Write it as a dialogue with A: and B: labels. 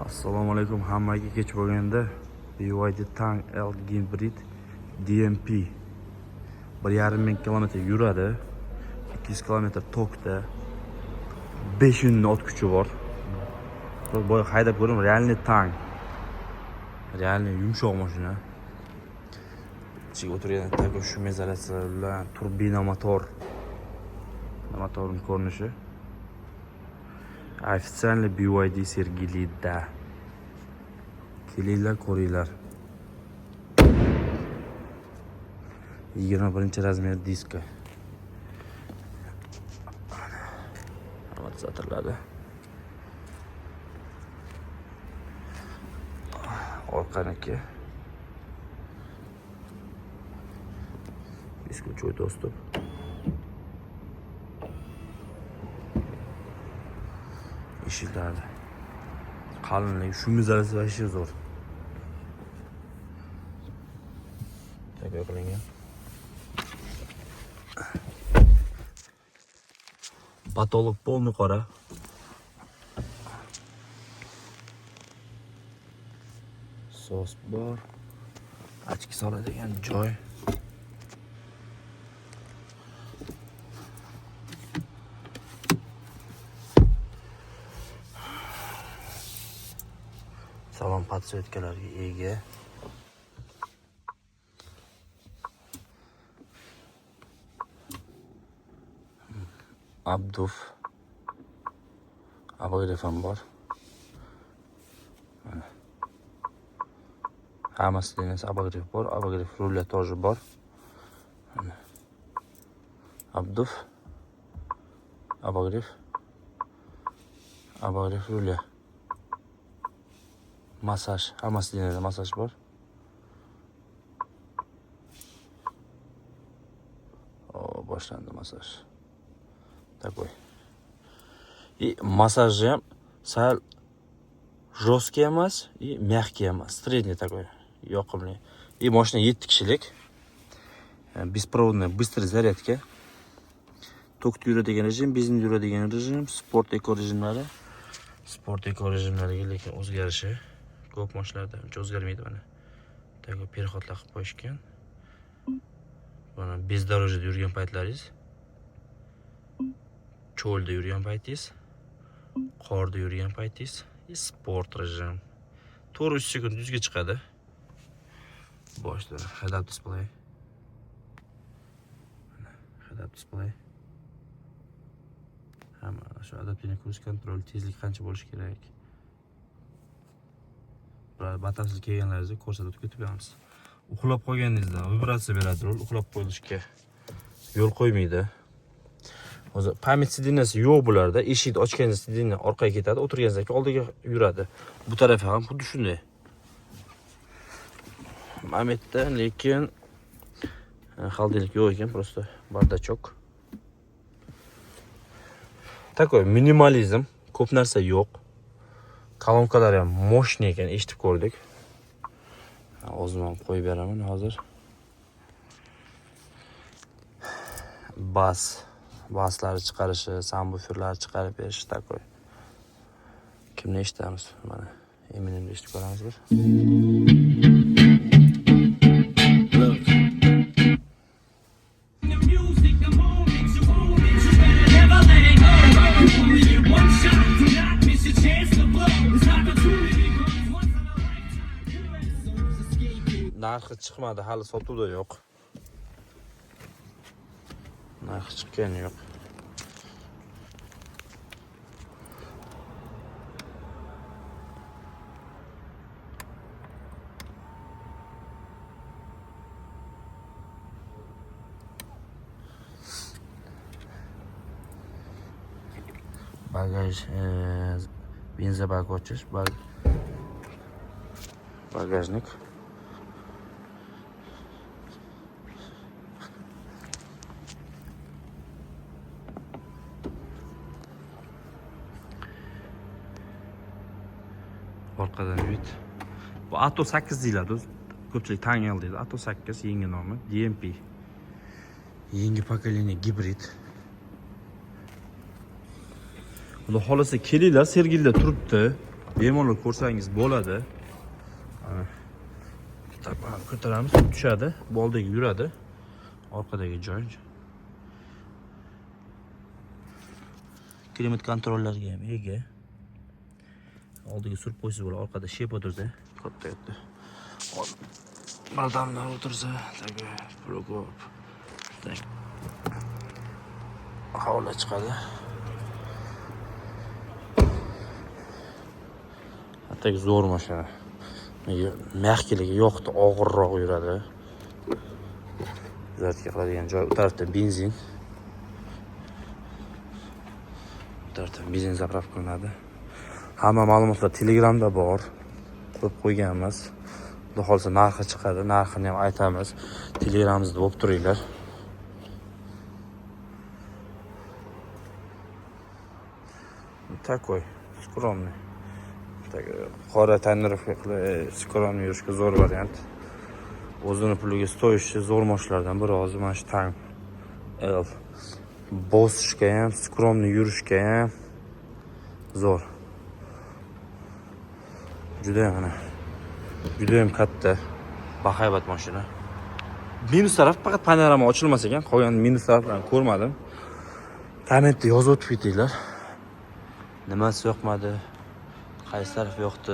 A: Assalomu alaykum hammaga. Kech bo'lganda BYD Tang L Hybrid DMP 1,5 kilometr yuradi, 200 kilometr tokda, 5 ot kuchi bor. Boya haydab ko'ring, realniy Tang. Realniy yumshoq mashina. Ichiga o'tirgan tago shum izolyatsiyalar bilan turbina motor. Motorning ko'rinishi официальный BYD sergilida. Kelinglar, ko'ringlar. 21-razmer diska. Amortizatorlari. Orqaniki. Diska joy do'stlar. Eshiklarda qalinlik, shum izolyatsiyasi zo'r. Tabiiy qilingan. Patolog polni qora. Sos bor. Ochki soladigan joy. Salon podsyetkalarga ega. Abduf abag'rif ham bor. Hammasida abag'rif bor, abag'rif rulya to'ji bor. Abduf abag'rif rulya. Masaj, hammasida masaj bor. Boshlandi masaj. Такой. И массаж ham sal жесткий emas, и мягкий emas, средний такой, yoqimli. И mashina 7 kishilik. Беспроводная быстрый зарядка. Tokda yuradigan rejim, benzinda yuradigan rejim, sport eco rejimlari. Sport eco rejimlariga lekin o'zgarishi ko'p mashinalarda uncha o'zgarmaydi mana. Tago переходlar qilib qo'yishgan. Mana bezdorojada yurgan paytlaringiz, cho'lda yurgan paytingiz, qorda yurgan paytingiz, sport rejim. 4 sekund yuzga chiqadi. Boshda head up display. Head up display. Hamma shu adaptivniy cruise control, tezlik qancha bo'lishi kerak. Batafsil kelganlaringizni ko'rsatib ketib beramiz. Uxlab qolganingizda vibratsiya beradi rul, uxlab qo'yilishga yo'l qo'ymaydi. Hozir pamять sidinasi yo'q bularda. Eshikni ochganingizda sidina orqaga ketadi, o'tirganingizdan keyin oldiga yuradi. Bu tarafi ham xuddi shunday. Pamyatda lekin xaldilik yo'q ekan, просто bardachok. Takoy minimalizm, ko'p narsa yo'q. Kolonkalar ham moshniy ekan, eshitib ko'rdik. O'zim ham qo'yib beraman hozir. Baslar chiqarishi, sambuferlar chiqarib berish takoy. Kimni eshitamiz? Mana Eminemni eshitib ko'ramiz bir. Narxi chiqmadi, hali sotuvda yo'q. Narxi chiqqani yo'q. Bagaj, benzin bak ochish, bagajnik. Orqadan uyut. Bu Ato 8 deyiladi. Ko'pchilik Tang L deydi. Ato 8 yangi nomi, DMP. Yangi pokoleniya gibrid. Xudo xolasa kelinglar, Sergelda turibdi. bemalol ko'rsangiz bo'ladi. Ko'taramiz, tushadi, boldagi yuradi. Orqadagi joy. Klimat kontrollariga ham ega. Oldiga surib qo'ysiz bo'ladi, orqada shep o'tirsa, katta katta. Bardamlar o'tirsa, taga prokop. Havola chiqadi. Hatta zo'r mashina. Mehkiligi yo'qdi, og'irroq yuradi. Zartga qiladigan joy, u tarafda benzin. Bu tarafda benzin zapravka qilinadi. Hamma ma'lumotlar Telegramda bor. Qo'yib qo'yganmiz. Xudo xolsa narxi chiqadi, narxini ham aytamiz. Telegramimizda bo'lib turinglar. Такой скромный. Qora tonirovka qilib, skромный yurishga zo'r variant. O'zini puliga stoyishi zo'r mashinalardan biri hozir mana shu Tang L. Bosishga ham, скромный yurishga ham zo'r. Juda ham katta, bahaybat mashina. Minus taraf faqat panorama ochilmas ekan, qolgan minus taraflarni ko'rmadim. Kommentda yozib o'tib ketinglar. Nimasi yoqmadi? Qaysi taraf yoqdi?